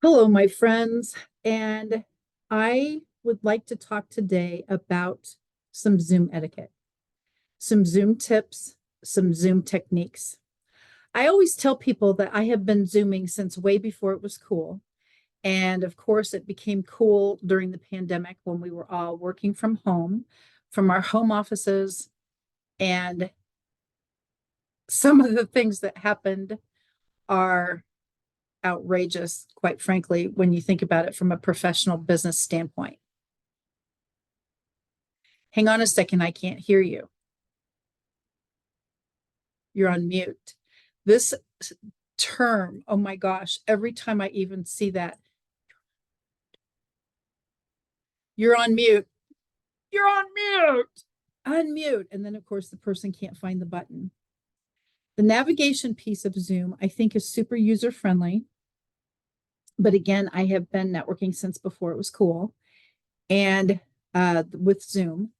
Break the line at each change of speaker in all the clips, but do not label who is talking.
Hello, my friends, and I would like to talk today about some Zoom etiquette, some Zoom tips, some Zoom techniques. I always tell people that I have been Zooming since way before it was cool. And of course, it became cool during the pandemic when we were all working from home, from our home offices. And some of the things that happened are outrageous, quite frankly, when you think about it from a professional business standpoint. Hang on a second, I can't hear you. You're on mute. This term, oh my gosh, every time I even see that, you're on mute. You're on mute. Unmute. And then, of course, the person can't find the button. The navigation piece of Zoom, I think, is super user friendly. But again, I have been networking since before it was cool. And with Zoom,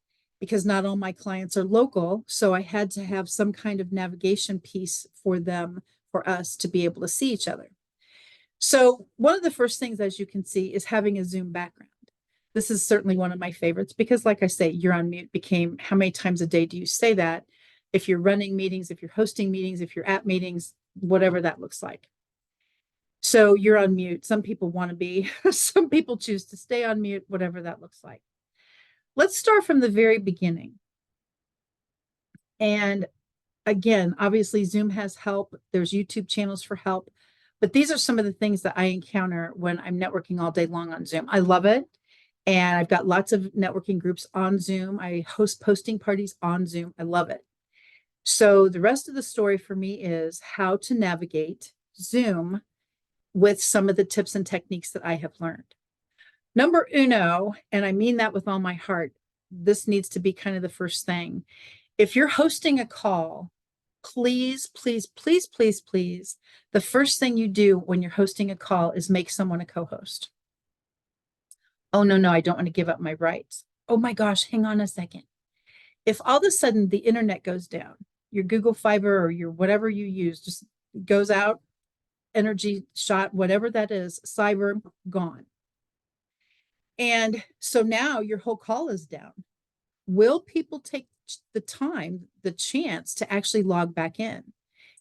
because not all my clients are local. So I had to have some kind of navigation piece for them, for us to be able to see each other. So one of the first things, as you can see, is having a Zoom background. This is certainly one of my favorites because, like I say, you're on mute became how many times a day do you say that? If you're running meetings, if you're hosting meetings, if you're at meetings, whatever that looks like. So you're on mute. Some people want to be, some people choose to stay on mute, whatever that looks like. Let's start from the very beginning. And again, obviously Zoom has help. There's YouTube channels for help, but these are some of the things that I encounter when I'm networking all day long on Zoom. I love it. And I've got lots of networking groups on Zoom. I host posting parties on Zoom. I love it. So the rest of the story for me is how to navigate Zoom with some of the tips and techniques that I have learned. Number uno, and I mean that with all my heart, this needs to be kind of the first thing. If you're hosting a call, please, please, please, please, please, the first thing you do when you're hosting a call is make someone a co-host. Oh, no, I don't want to give up my rights. Oh my gosh, hang on a second. If all of a sudden the internet goes down, your Google Fiber or your whatever you use just goes out, energy shot, whatever that is, cyber gone. And so now your whole call is down. Will people take the time, the chance to actually log back in?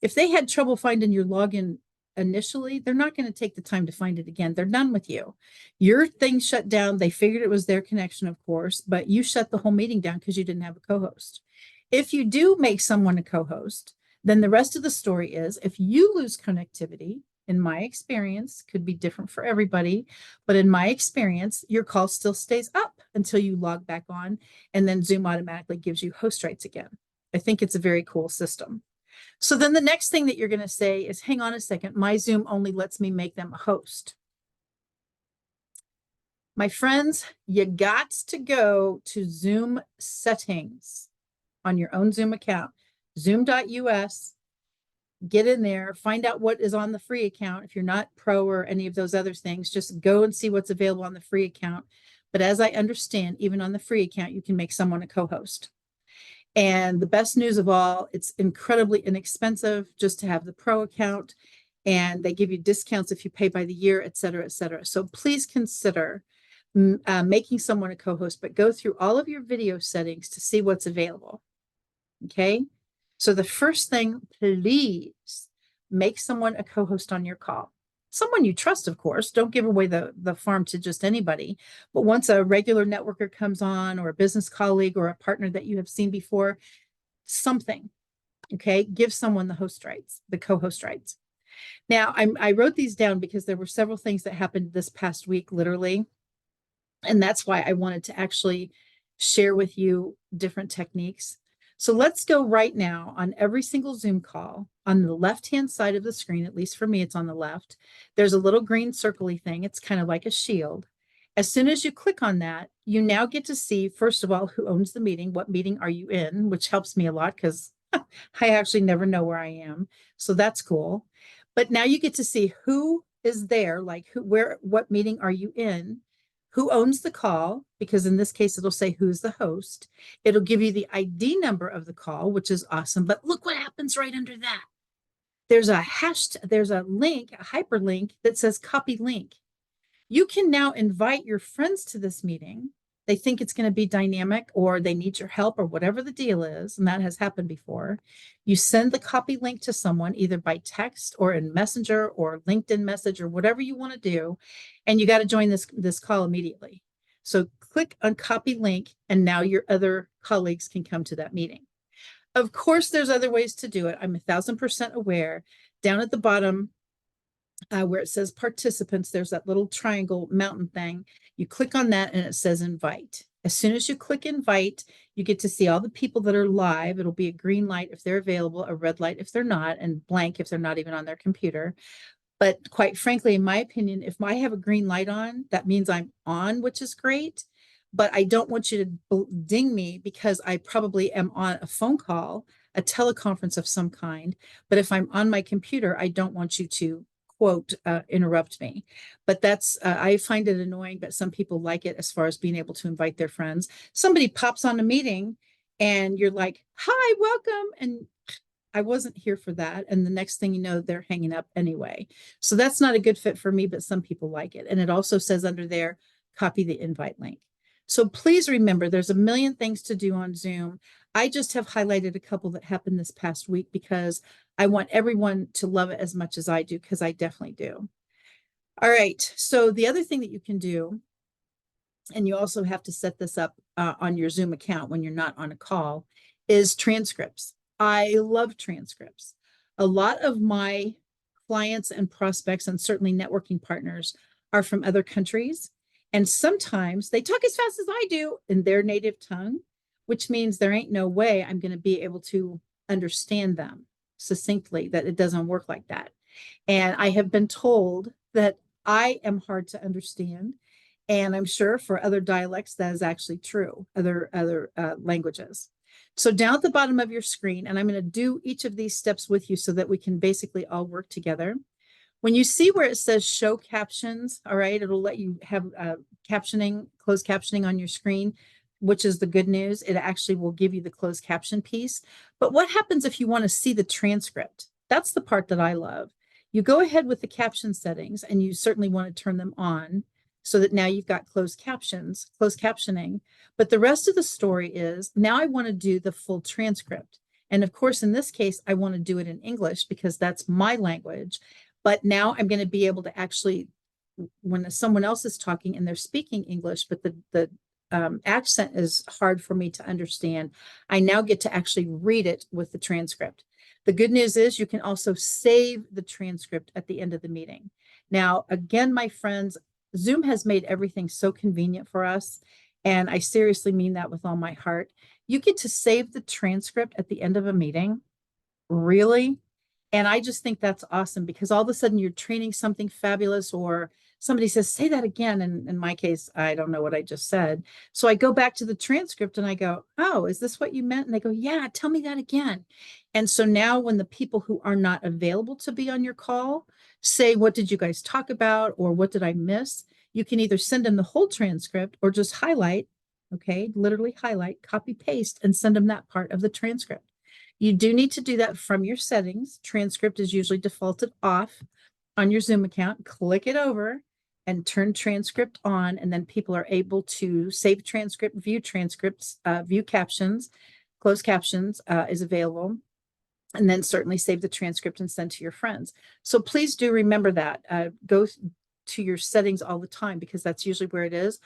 If they had trouble finding your login initially, they're not going to take the time to find it again. They're done with you. Your thing shut down. They figured it was their connection, of course, but you shut the whole meeting down because you didn't have a co-host. If you do make someone a co-host, then the rest of the story is if you lose connectivity, in my experience, could be different for everybody, but in my experience, your call still stays up until you log back on, and then Zoom automatically gives you host rights again. I think it's a very cool system. So then the next thing that you're going to say is, hang on a second, my Zoom only lets me make them a host. My friends, you got to go to Zoom settings on your own Zoom account, zoom.us. Get in there, find out what is on the free account. If you're not pro or any of those other things, just go and see what's available on the free account. But as I understand, even on the free account, you can make someone a co-host. And the best news of all, it's incredibly inexpensive just to have the pro account. And they give you discounts if you pay by the year, et cetera, et cetera. So please consider making someone a co-host, but go through all of your video settings to see what's available. Okay. So the first thing, please make someone a co-host on your call. Someone you trust, of course. Don't give away the farm to just anybody. But once a regular networker comes on, or a business colleague, or a partner that you have seen before, something, okay, give someone the host rights, the co-host rights. Now, I wrote these down because there were several things that happened this past week, literally. And that's why I wanted to actually share with you different techniques. So let's go right now on every single Zoom call. On the left-hand side of the screen, at least for me, it's on the left. There's a little green circly thing. It's kind of like a shield. As soon as you click on that, you now get to see, first of all, who owns the meeting, what meeting are you in, which helps me a lot because I actually never know where I am. So that's cool. But now you get to see who is there, like what meeting are you in? Who owns the call, because in this case, it'll say who's the host. It'll give you the ID number of the call, which is awesome. But look what happens right under that. There's a hashtag, there's a link, a hyperlink that says copy link. You can now invite your friends to this meeting. They think it's going to be dynamic or they need your help or whatever the deal is. And that has happened before. You send the copy link to someone either by text or in Messenger or LinkedIn message or whatever you want to do. And you got to join this call immediately. So click on copy link and now your other colleagues can come to that meeting. Of course, there's other ways to do it. I'm 1000% aware. Down at the bottom, where it says participants, there's that little triangle mountain thing. You click on that and it says invite. As soon as you click invite, you get to see all the people that are live. It'll be a green light if they're available, a red light if they're not, and blank if they're not even on their computer. But quite frankly, in my opinion, if I have a green light on, that means I'm on, which is great. But I don't want you to ding me because I probably am on a phone call, a teleconference of some kind. But if I'm on my computer, I don't want you to quote interrupt me. But that's I find it annoying, but some people like it as far as being able to invite their friends. Somebody pops on a meeting and you're like, hi, welcome. And I wasn't here for that. And the next thing you know, they're hanging up anyway. So that's not a good fit for me, but some people like it. And it also says under there, copy the invite link. So please remember, there's a million things to do on Zoom. I just have highlighted a couple that happened this past week because I want everyone to love it as much as I do, because I definitely do. All right. So the other thing that you can do, and you also have to set this up on your Zoom account when you're not on a call, is transcripts. I love transcripts. A lot of my clients and prospects, and certainly networking partners, are from other countries. And sometimes they talk as fast as I do in their native tongue, which means there ain't no way I'm going to be able to understand them succinctly, that it doesn't work like that. And I have been told that I am hard to understand. And I'm sure for other dialects, that is actually true, other languages. So down at the bottom of your screen, and I'm going to do each of these steps with you so that we can basically all work together. When you see where it says show captions, all right, it'll let you have captioning, closed captioning on your screen, which is the good news. It actually will give you the closed caption piece. But what happens if you want to see the transcript? That's the part that I love. You go ahead with the caption settings, and you certainly want to turn them on so that now you've got closed captioning. But the rest of the story is now I want to do the full transcript. And of course, in this case, I want to do it in English because that's my language. But now I'm going to be able to actually, when someone else is talking and they're speaking English, but the accent is hard for me to understand, I now get to actually read it with the transcript. The good news is you can also save the transcript at the end of the meeting. Now, again, my friends, Zoom has made everything so convenient for us. And I seriously mean that with all my heart. You get to save the transcript at the end of a meeting. Really? And I just think that's awesome because all of a sudden you're training something fabulous, or somebody says, say that again. And in my case, I don't know what I just said. So I go back to the transcript and I go, oh, is this what you meant? And they go, yeah, tell me that again. And so now when the people who are not available to be on your call say, what did you guys talk about? Or what did I miss? You can either send them the whole transcript or just highlight, okay, literally highlight, copy, paste, and send them that part of the transcript. You do need to do that from your settings. Transcript is usually defaulted off on your Zoom account. Click it over and turn transcript on, and then people are able to save transcript, view transcripts, view captions, closed captions is available, and then certainly save the transcript and send to your friends. So please do remember that. Go to your settings all the time because that's usually where it is.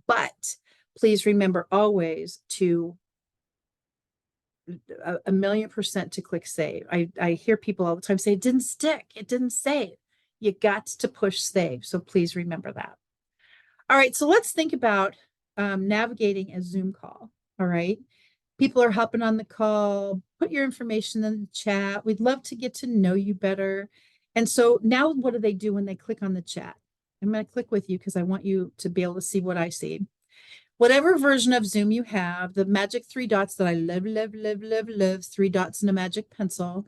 But please remember always to a million% to click save. I hear people all the time say, it didn't stick, it didn't save. You got to push save. So please remember that. All right, so let's think about navigating a Zoom call. All right, people are hopping on the call. Put your information in the chat. We'd love to get to know you better. And so now what do they do when they click on the chat? I'm going to click with you because I want you to be able to see what I see. Whatever version of Zoom you have, the magic three dots that I love, love, love, love, love, three dots and a magic pencil.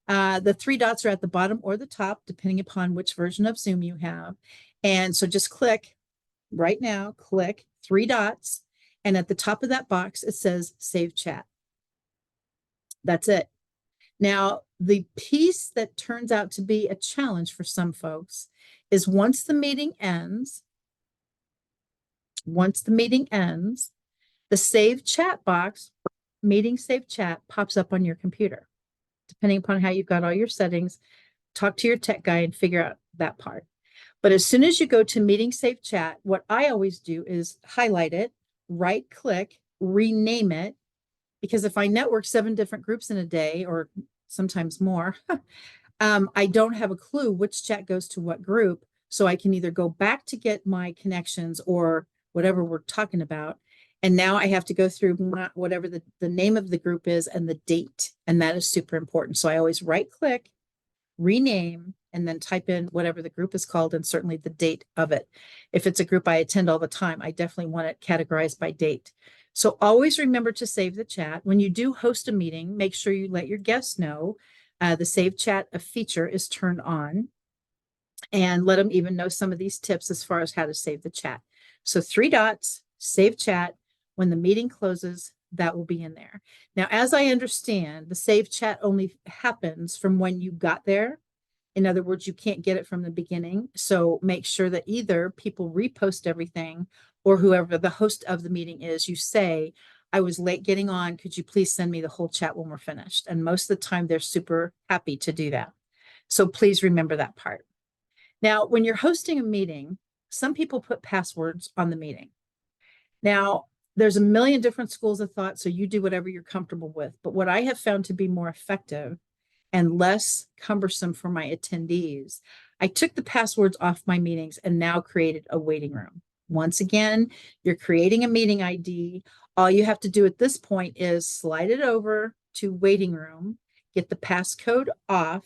The three dots are at the bottom or the top, depending upon which version of Zoom you have. And so just click right now, click three dots. And at the top of that box, it says Save Chat. That's it. Now, the piece that turns out to be a challenge for some folks is once the meeting ends, Once the meeting ends, the save chat box, meeting save chat, pops up on your computer. Depending upon how you've got all your settings, talk to your tech guy and figure out that part. But as soon as you go to meeting save chat, what I always do is highlight it, right click, rename it. Because if I network 7 different groups in a day, or sometimes more, I don't have a clue which chat goes to what group. So I can either go back to get my connections or whatever we're talking about. And now I have to go through whatever the name of the group is and the date. And that is super important. So I always right click, rename, and then type in whatever the group is called and certainly the date of it. If it's a group I attend all the time, I definitely want it categorized by date. So always remember to save the chat. When you do host a meeting, make sure you let your guests know the save chat feature is turned on, and let them even know some of these tips as far as how to save the chat. So 3 dots, save chat. When the meeting closes, that will be in there. Now, as I understand, the save chat only happens from when you got there. In other words, you can't get it from the beginning. So make sure that either people repost everything, or whoever the host of the meeting is, you say, I was late getting on. Could you please send me the whole chat when we're finished? And most of the time, they're super happy to do that. So please remember that part. Now, when you're hosting a meeting, some people put passwords on the meeting. Now, there's a million different schools of thought, so you do whatever you're comfortable with. But what I have found to be more effective and less cumbersome for my attendees, I took the passwords off my meetings and now created a waiting room. Once again, you're creating a meeting ID. All you have to do at this point is slide it over to waiting room, get the passcode off,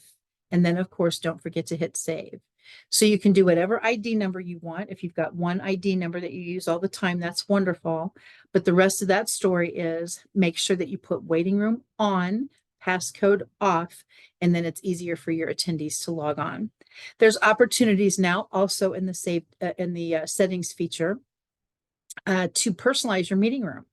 and then, of course, don't forget to hit save. So you can do whatever ID number you want. If you've got one ID number that you use all the time, that's wonderful. But the rest of that story is make sure that you put waiting room on, passcode off, and then it's easier for your attendees to log on. There's opportunities now also in the settings feature to personalize your meeting room.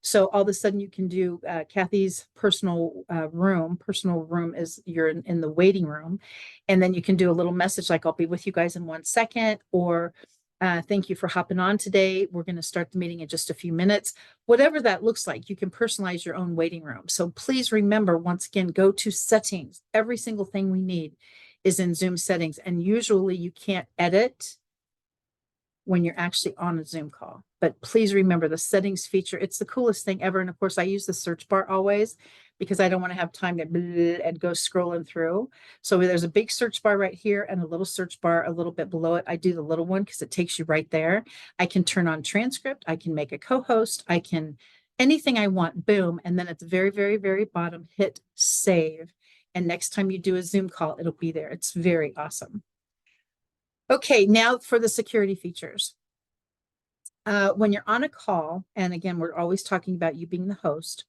So all of a sudden you can do Kathy's personal room. Personal room is you're in the waiting room. And then you can do a little message like, I'll be with you guys in 1 second, or thank you for hopping on today. We're going to start the meeting in just a few minutes. Whatever that looks like, you can personalize your own waiting room. So please remember, once again, go to settings. Every single thing we need is in Zoom settings. And usually you can't edit when you're actually on a Zoom call. But please remember the settings feature. It's the coolest thing ever. And of course, I use the search bar always because I don't want to have time to and go scrolling through. So there's a big search bar right here and a little search bar a little bit below it. I do the little one because it takes you right there. I can turn on transcript. I can make a co-host. I can anything I want, boom. And then at the very, very, very bottom, hit save. And next time you do a Zoom call, it'll be there. It's very awesome. Okay, now for the security features. When you're on a call, and again, we're always talking about you being the host,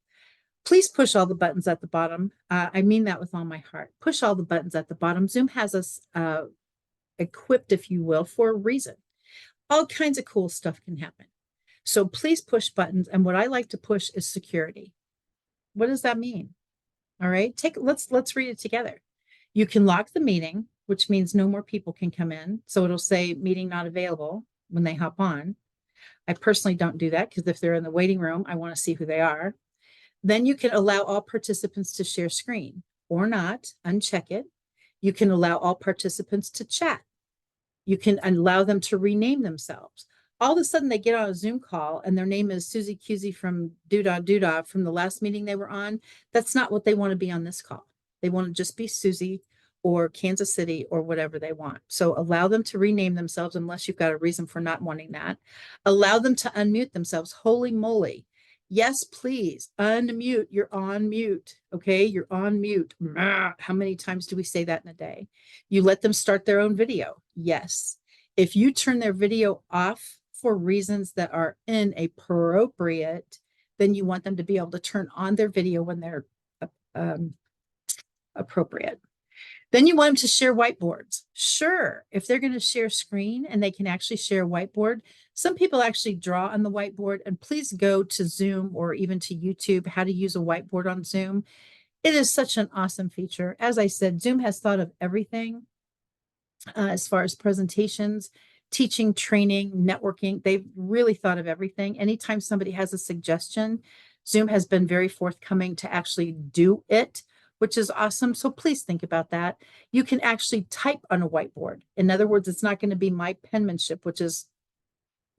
please push all the buttons at the bottom. I mean that with all my heart. Push all the buttons at the bottom. Zoom has us equipped, if you will, for a reason. All kinds of cool stuff can happen. So please push buttons. And what I like to push is security. What does that mean? All right, let's read it together. You can lock the meeting, which means no more people can come in. So it'll say meeting not available when they hop on. I personally don't do that because if they're in the waiting room, I want to see who they are. Then you can allow all participants to share screen or not, uncheck it. You can allow all participants to chat. You can allow them to rename themselves. All of a sudden they get on a Zoom call and their name is Susie Cusey from Doodah from the last meeting they were on. That's not what they want to be on this call. They want to just be Susie or Kansas City or whatever they want. So allow them to rename themselves unless you've got a reason for not wanting that. Allow them to unmute themselves. Holy moly. Yes, please unmute. You're on mute. Okay, you're on mute. How many times do we say that in a day? You let them start their own video. Yes. If you turn their video off for reasons that are inappropriate, then you want them to be able to turn on their video when they're appropriate. Then you want them to share whiteboards. Sure, if they're going to share screen and they can actually share whiteboard, some people actually draw on the whiteboard. And please go to Zoom or even to YouTube, how to use a whiteboard on Zoom. It is such an awesome feature. As I said, Zoom has thought of everything as far as presentations. teaching, training, networking. They've really thought of everything. Anytime somebody has a suggestion, Zoom has been very forthcoming to actually do it, which is awesome. So please think about that. You can actually type on a whiteboard. In other words, it's not going to be my penmanship, which is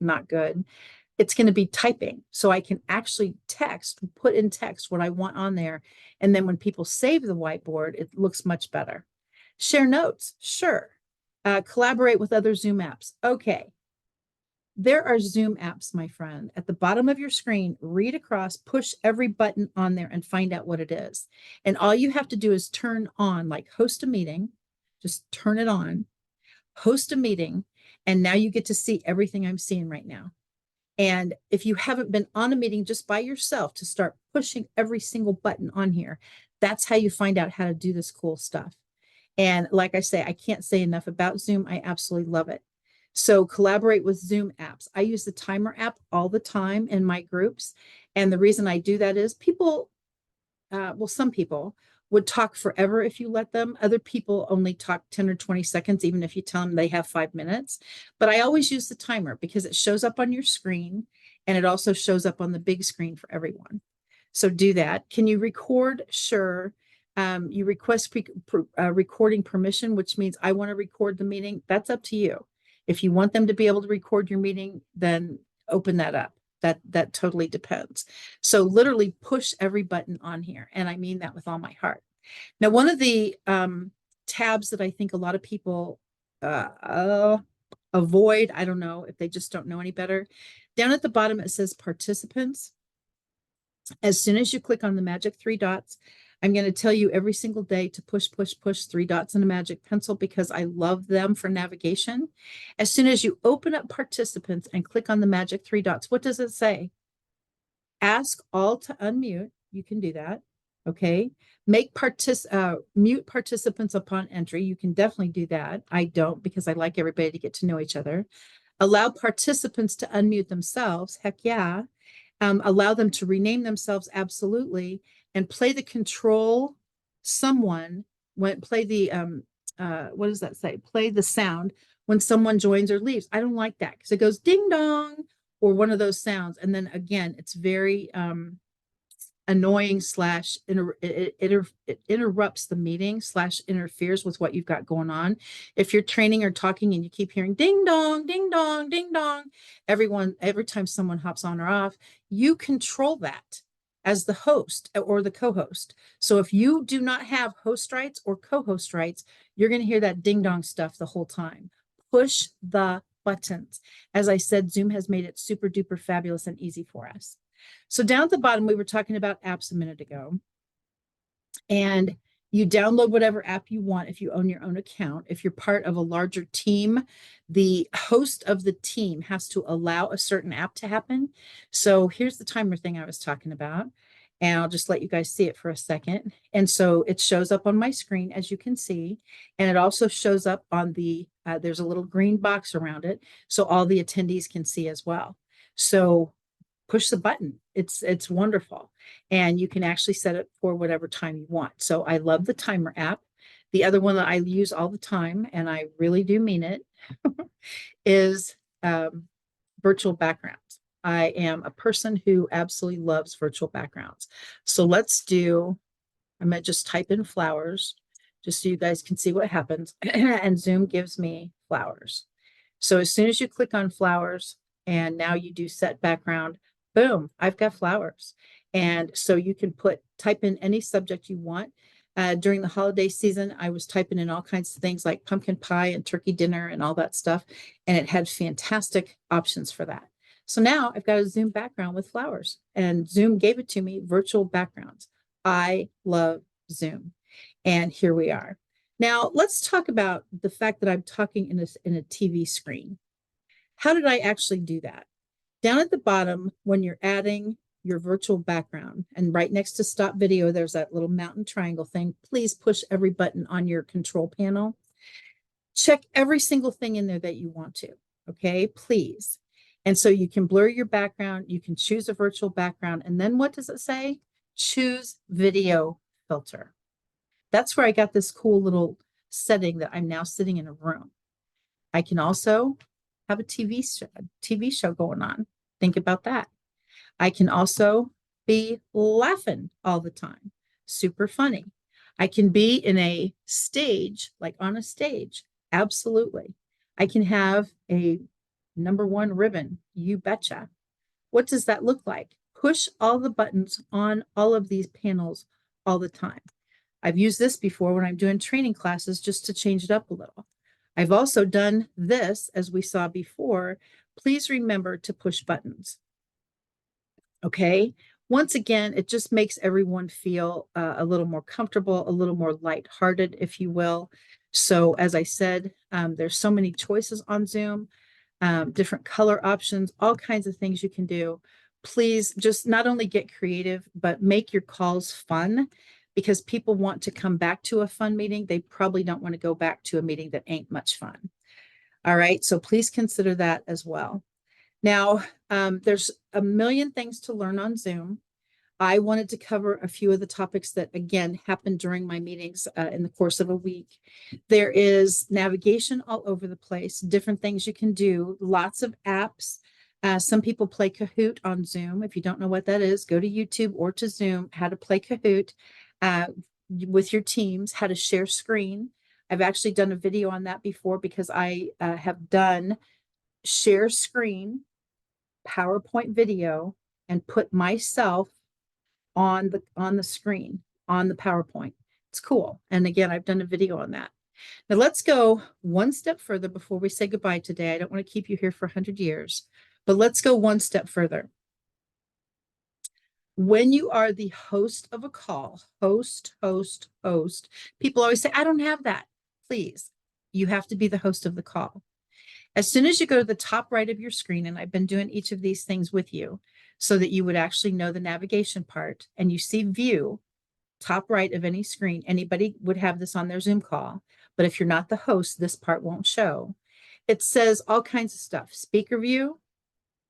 not good. It's going to be typing. So I can actually put in text what I want on there. And then when people save the whiteboard, it looks much better. Share notes, sure. Collaborate with other Zoom apps. Okay. There are Zoom apps, my friend. At the bottom of your screen, read across, push every button on there and find out what it is. And all you have to do is turn on, like host a meeting, just turn it on, host a meeting, and now you get to see everything I'm seeing right now. And if you haven't been on a meeting just by yourself to start pushing every single button on here, that's how you find out how to do this cool stuff. And like I say, I can't say enough about Zoom. I absolutely love it. So collaborate with Zoom apps. I use the timer app all the time in my groups. And the reason I do that is people, some people would talk forever if you let them. Other people only talk 10 or 20 seconds, even if you tell them they have 5 minutes. But I always use the timer because it shows up on your screen and it also shows up on the big screen for everyone. So do that. Can you record? Sure. You request recording permission, which means I want to record the meeting. That's up to you. If you want them to be able to record your meeting, then open that up. That totally depends. So literally push every button on here. And I mean that with all my heart. Now, one of the tabs that I think a lot of people avoid, I don't know if they just don't know any better. Down at the bottom, it says participants. As soon as you click on the magic 3 dots, I'm going to tell you every single day to push, push, push 3 dots and a magic pencil because I love them for navigation. As soon as you open up participants and click on the magic 3 dots, what does it say? Ask all to unmute. You can do that. Okay. Mute participants upon entry. You can definitely do that. I don't because I like everybody to get to know each other. Allow participants to unmute themselves. Heck yeah. Allow them to rename themselves, absolutely, and play the control someone when play the what does that say? Play the sound when someone joins or leaves. I don't like that because it goes ding dong or one of those sounds. And then again, it's very annoying slash it interrupts the meeting slash interferes with what you've got going on. If you're training or talking and you keep hearing ding dong, ding dong, ding dong, every time someone hops on or off, you control that as the host or the co-host. So if you do not have host rights or co-host rights, you're going to hear that ding dong stuff the whole time. Push the buttons. As I said, Zoom has made it super duper fabulous and easy for us. So down at the bottom, we were talking about apps a minute ago. And you download whatever app you want if you own your own account. If you're part of a larger team, the host of the team has to allow a certain app to happen. So here's the timer thing I was talking about. And I'll just let you guys see it for a second. And so it shows up on my screen, as you can see. And it also shows up on there's a little green box around it. So all the attendees can see as well. So push the button. It's wonderful. And you can actually set it for whatever time you want. So I love the timer app. The other one that I use all the time, and I really do mean it, is virtual backgrounds. I am a person who absolutely loves virtual backgrounds. So I'm going to just type in flowers just so you guys can see what happens. And Zoom gives me flowers. So as soon as you click on flowers and now you do set background, boom, I've got flowers. And so you can type in any subject you want. During the holiday season, I was typing in all kinds of things like pumpkin pie and turkey dinner and all that stuff. And it had fantastic options for that. So now I've got a Zoom background with flowers and Zoom gave it to me, virtual backgrounds. I love Zoom. And here we are. Now let's talk about the fact that I'm talking in a TV screen. How did I actually do that? Down at the bottom, when you're adding your virtual background and right next to stop video, there's that little mountain triangle thing. Please push every button on your control panel. Check every single thing in there that you want to, okay, please. And so you can blur your background, you can choose a virtual background, and then what does it say? Choose video filter. That's where I got this cool little setting that I'm now sitting in a room. I can also have a TV show going on. Think about that. I can also be laughing all the time. Super funny. I can be in a stage, like on a stage. Absolutely. I can have a number one ribbon. You betcha. What does that look like? Push all the buttons on all of these panels all the time. I've used this before when I'm doing training classes just to change it up a little. I've also done this, as we saw before. Please remember to push buttons. Okay. Once again, it just makes everyone feel a little more comfortable, a little more lighthearted, if you will. So, as I said, there's so many choices on Zoom, different color options, all kinds of things you can do. Please just not only get creative, but make your calls fun, because people want to come back to a fun meeting. They probably don't want to go back to a meeting that ain't much fun. All right. So please consider that as well. Now, there's a million things to learn on Zoom. I wanted to cover a few of the topics that, again, happened during my meetings in the course of a week. There is navigation all over the place, different things you can do, lots of apps. Some people play Kahoot on Zoom. If you don't know what that is, go to YouTube or to Zoom, how to play Kahoot with your teams, how to share screen. I've actually done a video on that before, because I have done share screen, PowerPoint video, and put myself on the screen on the PowerPoint. It's cool. And again, I've done a video on that. Now let's go one step further before we say goodbye today. I don't want to keep you here for 100 years, but let's go one step further. When you are the host of a call, host, people always say, I don't have that. Please, you have to be the host of the call. As soon as you go to the top right of your screen, and I've been doing each of these things with you so that you would actually know the navigation part, and you see view, top right of any screen, anybody would have this on their Zoom call. But if you're not the host, this part won't show. It says all kinds of stuff. Speaker view,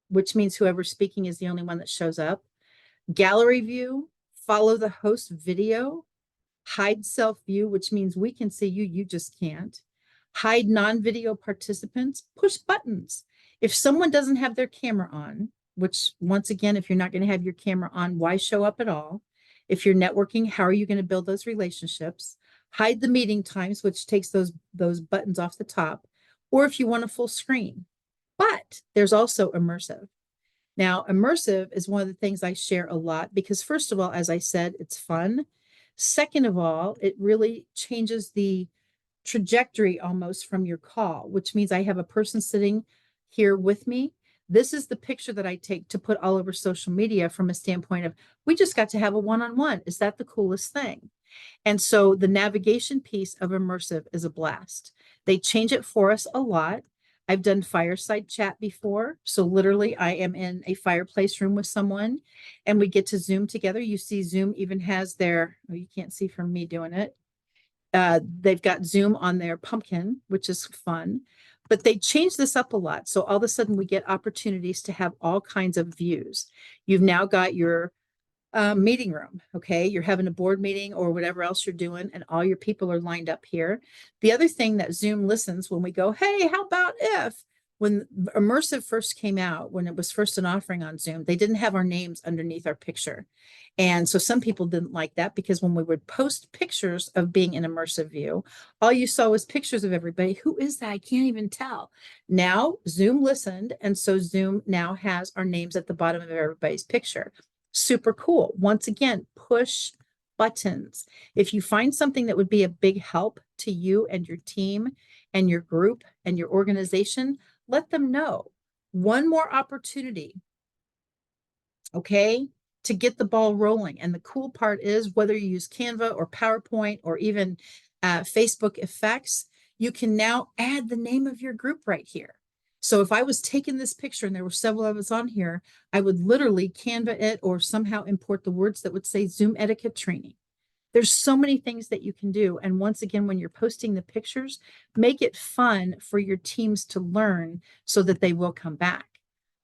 which means whoever's speaking is the only one that shows up. Gallery view, follow the host video. Hide self view, which means we can see you, you just can't. Hide non-video participants, push buttons. If someone doesn't have their camera on, which once again, if you're not going to have your camera on, why show up at all? If you're networking, how are you going to build those relationships? Hide the meeting times, which takes those buttons off the top, or if you want a full screen. But there's also immersive. Now, immersive is one of the things I share a lot, because first of all, as I said, it's fun. Second of all, it really changes the trajectory almost from your call, which means I have a person sitting here with me. This is the picture that I take to put all over social media from a standpoint of, we just got to have a one-on-one. Is that the coolest thing? And so the navigation piece of immersive is a blast. They change it for us a lot. I've done fireside chat before. So literally I am in a fireplace room with someone and we get to Zoom together. You see Zoom even has their, oh, you can't see from me doing it. They've got Zoom on their pumpkin, which is fun, but they changed this up a lot. So all of a sudden we get opportunities to have all kinds of views. You've now got your meeting room. Okay. You're having a board meeting or whatever else you're doing, and all your people are lined up here. The other thing that Zoom listens when we go, hey, how about if, when immersive first came out, when it was first an offering on Zoom, they didn't have our names underneath our picture. And so some people didn't like that, because when we would post pictures of being in immersive view, all you saw was pictures of everybody. Who is that? I can't even tell. Now Zoom listened. And so Zoom now has our names at the bottom of everybody's picture. Super cool. Once again, push buttons. If you find something that would be a big help to you and your team and your group and your organization, let them know. One more opportunity, okay, to get the ball rolling. And the cool part is, whether you use Canva or PowerPoint or even Facebook effects, you can now add the name of your group right here. So if I was taking this picture and there were several of us on here, I would literally Canva it or somehow import the words that would say Zoom etiquette training. There's so many things that you can do. And once again, when you're posting the pictures, make it fun for your teams to learn so that they will come back.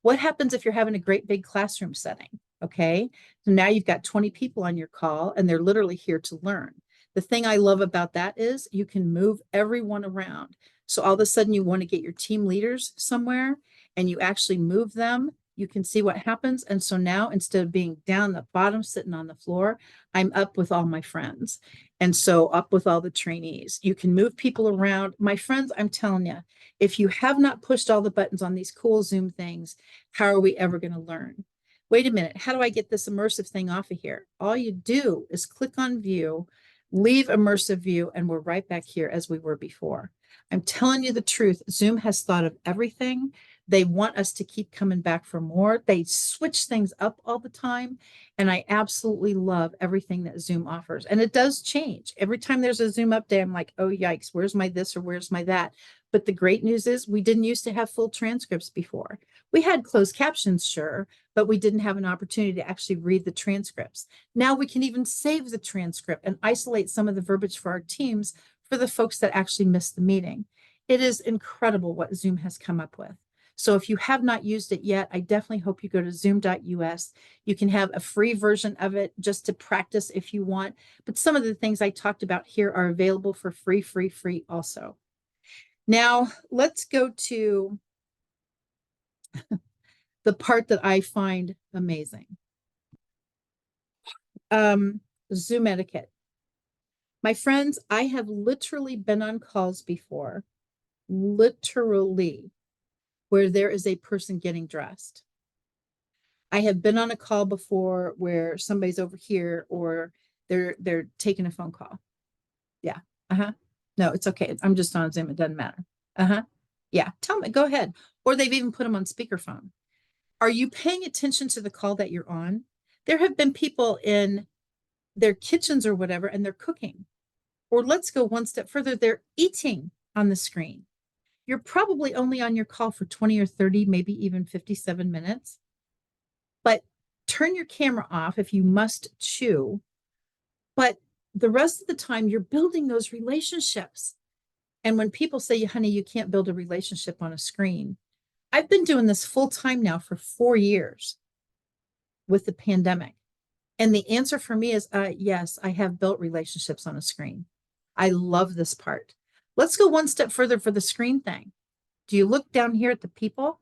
What happens if you're having a great big classroom setting? Okay, so now you've got 20 people on your call and they're literally here to learn. The thing I love about that is you can move everyone around. So all of a sudden you want to get your team leaders somewhere and you actually move them. You can see what happens. And so now instead of being down the bottom, sitting on the floor, I'm up with all my friends. And so up with all the trainees. You can move people around. My friends, I'm telling you, if you have not pushed all the buttons on these cool Zoom things, how are we ever going to learn? Wait a minute, how do I get this immersive thing off of here? All you do is click on view, leave immersive view, and we're right back here as we were before. I'm telling you the truth. Zoom has thought of everything. They want us to keep coming back for more. They switch things up all the time. And I absolutely love everything that Zoom offers. And it does change. Every time there's a Zoom update, I'm like, oh, yikes, where's my this or where's my that? But the great news is we didn't used to have full transcripts before. We had closed captions, sure, but we didn't have an opportunity to actually read the transcripts. Now we can even save the transcript and isolate some of the verbiage for our teams for the folks that actually missed the meeting. It is incredible what Zoom has come up with. So if you have not used it yet, I definitely hope you go to zoom.us. You can have a free version of it just to practice if you want. But some of the things I talked about here are available for free also. Now let's go to the part that I find amazing. Zoom etiquette. My friends, I have literally been on calls before, literally, where there is a person getting dressed. I have been on a call before where somebody's over here or they're taking a phone call. Yeah. Uh-huh. No, it's okay. I'm just on Zoom. It doesn't matter. Uh-huh. Yeah. Tell me, go ahead. Or they've even put them on speakerphone. Are you paying attention to the call that you're on? There have been people in their kitchens or whatever, and they're cooking. Or let's go one step further, they're eating on the screen. You're probably only on your call for 20 or 30, maybe even 57 minutes. But turn your camera off if you must chew. But the rest of the time, you're building those relationships. And when people say, honey, you can't build a relationship on a screen, I've been doing this full time now for 4 years with the pandemic. And the answer for me is yes, I have built relationships on a screen. I love this part. Let's go one step further for the screen thing. Do you look down here at the people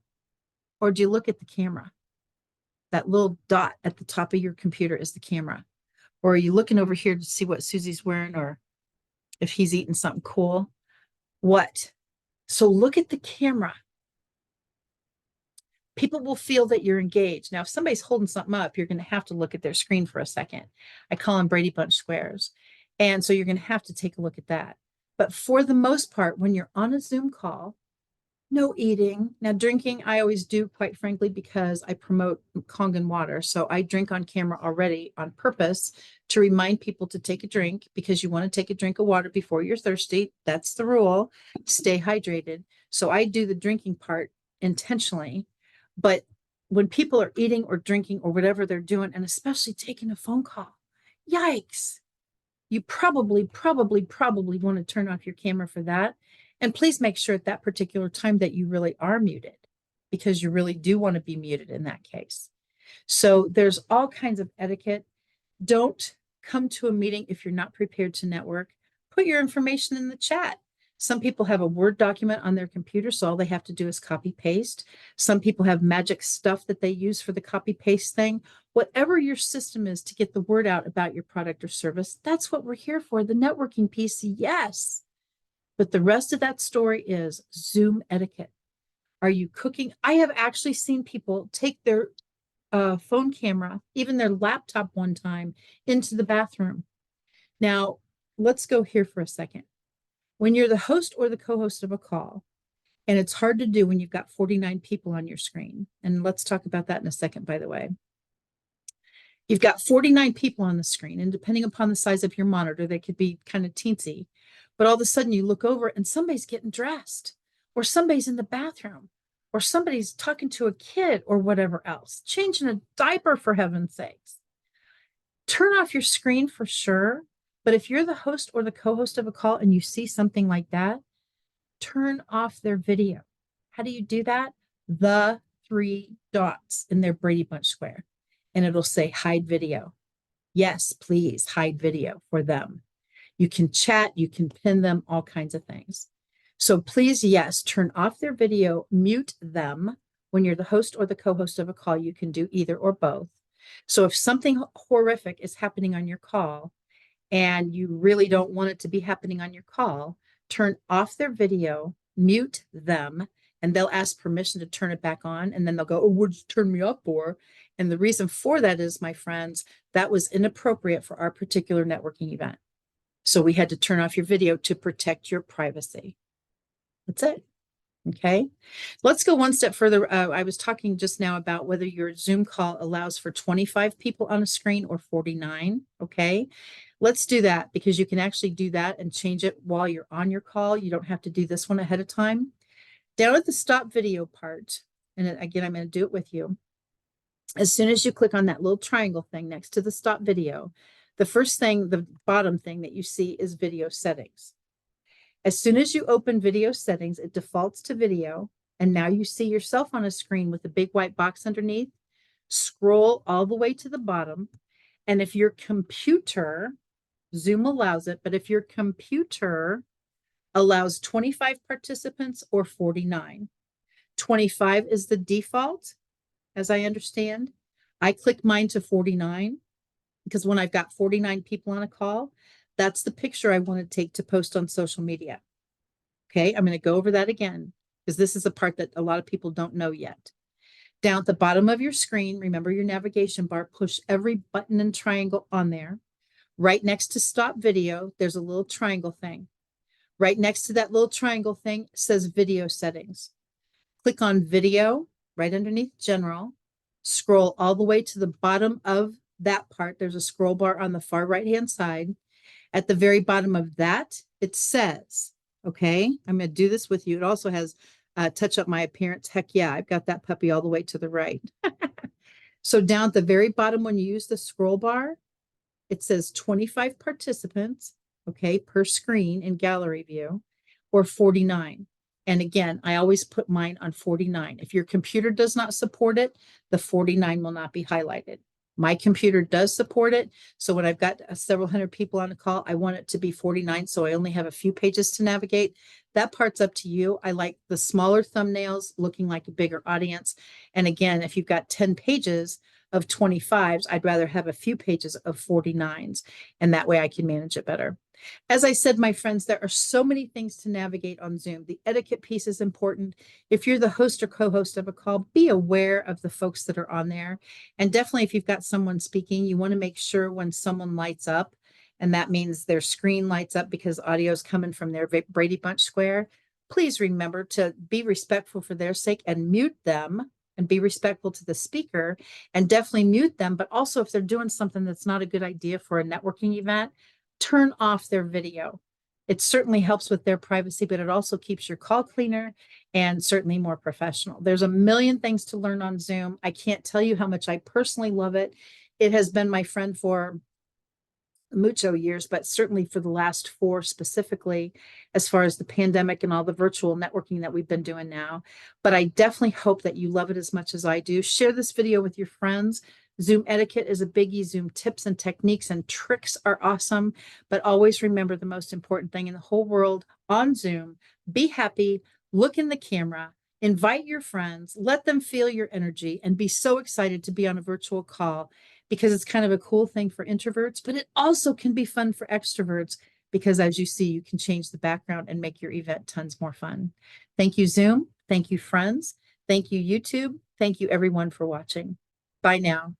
or do you look at the camera? That little dot at the top of your computer is the camera. Or are you looking over here to see what Susie's wearing or if he's eating something cool? What? So look at the camera. People will feel that you're engaged. Now, if somebody's holding something up, you're going to have to look at their screen for a second. I call them Brady Bunch squares. And so you're going to have to take a look at that. But for the most part, when you're on a Zoom call, no eating. Now, drinking, I always do, quite frankly, because I promote Kangen water. So I drink on camera already on purpose to remind people to take a drink because you want to take a drink of water before you're thirsty. That's the rule. Stay hydrated. So I do the drinking part intentionally. But when people are eating or drinking or whatever they're doing, and especially taking a phone call, yikes, you probably want to turn off your camera for that. And please make sure at that particular time that you really are muted because you really do want to be muted in that case. So there's all kinds of etiquette. Don't come to a meeting if you're not prepared to network. Put your information in the chat. Some people have a Word document on their computer, so all they have to do is copy paste. Some people have magic stuff that they use for the copy paste thing. Whatever your system is to get the word out about your product or service, that's what we're here for. The networking piece, yes. But the rest of that story is Zoom etiquette. Are you cooking? I have actually seen people take their phone camera, even their laptop one time, into the bathroom. Now, let's go here for a second. When you're the host or the co-host of a call, and it's hard to do when you've got 49 people on your screen, and let's talk about that in a second, by the way. You've got 49 people on the screen, and depending upon the size of your monitor, they could be kind of teensy. But all of a sudden you look over and somebody's getting dressed, or somebody's in the bathroom, or somebody's talking to a kid or whatever else, changing a diaper for heaven's sakes. Turn off your screen for sure. But if you're the host or the co-host of a call and you see something like that, turn off their video. How do you do that? The 3 dots in their Brady Bunch square, and it'll say hide video. Yes, please hide video for them. You can chat, you can pin them, all kinds of things. So please, yes, turn off their video, mute them. When you're the host or the co-host of a call, you can do either or both. So if something horrific is happening on your call and you really don't want it to be happening on your call, turn off their video, mute them, and they'll ask permission to turn it back on. And then they'll go, oh, what'd you turn me off for? And the reason for that is, my friends, that was inappropriate for our particular networking event. So we had to turn off your video to protect your privacy. That's it. Okay. Let's go one step further. I was talking just now about whether your Zoom call allows for 25 people on a screen or 49. Okay. Let's do that, because you can actually do that and change it while you're on your call. You don't have to do this one ahead of time. Down at the stop video part, and again, I'm going to do it with you. As soon as you click on that little triangle thing next to the stop video, the first thing, the bottom thing that you see is video settings. As soon as you open video settings, it defaults to video. And now you see yourself on a screen with a big white box underneath. Scroll all the way to the bottom. And if your computer, Zoom allows it, but if your computer allows 25 participants or 49, 25 is the default, as I understand. I click mine to 49 because when I've got 49 people on a call, that's the picture I want to take to post on social media. Okay, I'm going to go over that again because this is a part that a lot of people don't know yet. Down at the bottom of your screen, remember your navigation bar, push every button and triangle on there. Right next to stop video, there's a little triangle thing. Right next to that little triangle thing says video settings. Click on video right underneath general. Scroll all the way to the bottom of that part. There's a scroll bar on the far right-hand side. At the very bottom of that, it says, okay, I'm going to do this with you. It also has touch up my appearance. Heck yeah, I've got that puppy all the way to the right. So down at the very bottom, when you use the scroll bar, it says 25 participants, okay, per screen in gallery view, or 49. And again, I always put mine on 49. If your computer does not support it, the 49 will not be highlighted. My computer does support it. So when I've got several hundred people on a call, I want it to be 49. So I only have a few pages to navigate. That part's up to you. I like the smaller thumbnails looking like a bigger audience. And again, if you've got 10 pages of 25s, I'd rather have a few pages of 49s. And that way I can manage it better. As I said, my friends, there are so many things to navigate on Zoom. The etiquette piece is important. If you're the host or co-host of a call, be aware of the folks that are on there. And definitely if you've got someone speaking, you want to make sure when someone lights up, and that means their screen lights up because audio is coming from their Brady Bunch square, please remember to be respectful for their sake and mute them and be respectful to the speaker and definitely mute them. But also if they're doing something that's not a good idea for a networking event, turn off their video. It certainly helps with their privacy, but it also keeps your call cleaner and certainly more professional. There's a million things to learn on Zoom. I can't tell you how much I personally love it. It has been my friend for mucho years, but certainly for the last 4 specifically, as far as the pandemic and all the virtual networking that we've been doing now. But I definitely hope that you love it as much as I do. Share this video with your friends. Zoom etiquette is a biggie. Zoom tips and techniques and tricks are awesome. But always remember the most important thing in the whole world on Zoom: be happy, look in the camera, invite your friends, let them feel your energy, and be so excited to be on a virtual call, because it's kind of a cool thing for introverts, but it also can be fun for extroverts because, as you see, you can change the background and make your event tons more fun. Thank you, Zoom. Thank you, friends. Thank you, YouTube. Thank you, everyone, for watching. Bye now.